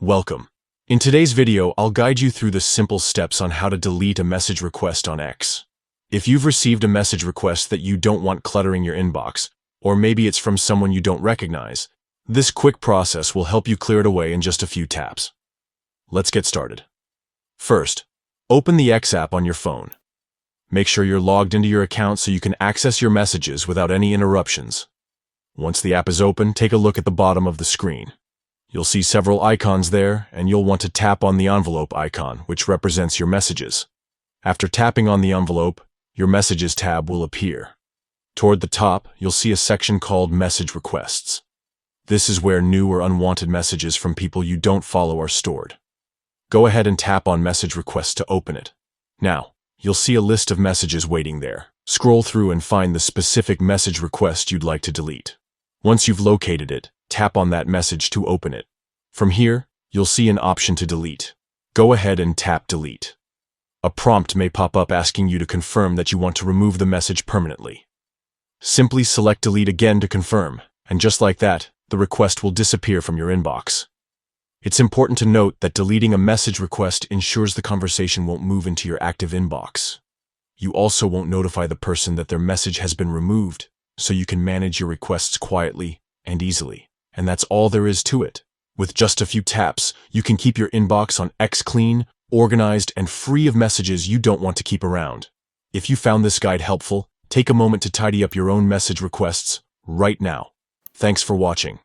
Welcome. In today's video, I'll guide you through the simple steps on how to delete a message request on X. If you've received a message request that you don't want cluttering your inbox, or maybe it's from someone you don't recognize, this quick process will help you clear it away in just a few taps. Let's get started. First, open the X app on your phone. Make sure you're logged into your account so you can access your messages without any interruptions. Once the app is open, take a look at the bottom of the screen. You'll see several icons there, and you'll want to tap on the envelope icon, which represents your messages. After tapping on the envelope, your Messages tab will appear. Toward the top, you'll see a section called Message Requests. This is where new or unwanted messages from people you don't follow are stored. Go ahead and tap on Message Requests to open it. Now, you'll see a list of messages waiting there. Scroll through and find the specific message request you'd like to delete. Once you've located it, tap on that message to open it. From here, you'll see an option to delete. Go ahead and tap Delete. A prompt may pop up asking you to confirm that you want to remove the message permanently. Simply select Delete again to confirm, and just like that, the request will disappear from your inbox. It's important to note that deleting a message request ensures the conversation won't move into your active inbox. You also won't notify the person that their message has been removed, so you can manage your requests quietly and easily. And that's all there is to it. With just a few taps, you can keep your inbox on X clean, organized, and free of messages you don't want to keep around. If you found this guide helpful, take a moment to tidy up your own message requests right now. Thanks for watching.